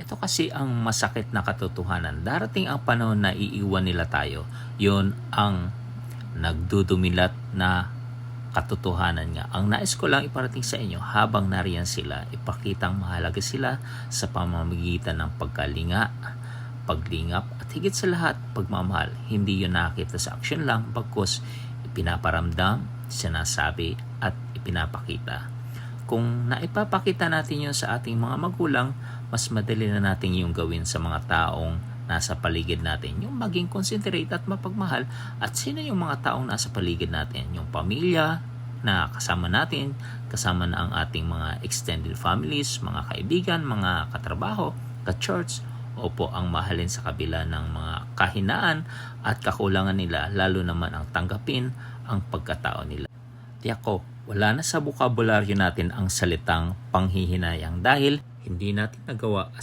Ito kasi ang masakit na katotohanan. Darating ang panahon na iiwan nila tayo. Yun ang nagdudumilat na katotohanan nga. Ang nais ko lang iparating sa inyo, habang nariyan sila, ipakitang mahalaga sila sa pamamagitan ng pagkalinga, paglingap, at higit sa lahat, pagmamahal. Hindi yun nakita sa aksyon lang, bagkus ipinaparamdam, sinasabi, at ipinapakita. Kung naipapakita natin yun sa ating mga magulang, mas madali na natin yung gawin sa mga taong nasa paligid natin. Yung maging considerate at mapagmahal. At sino yung mga taong nasa paligid natin? Yung pamilya na kasama natin, kasama na ang ating mga extended families, mga kaibigan, mga katrabaho, ka-church. Opo, ang mahalin sa kabila ng mga kahinaan at kakulangan nila, lalo naman ang tanggapin ang pagkatao nila. Tiyak ko, wala na sa bokabularyo natin ang salitang panghihinayang dahil hindi natin nagawa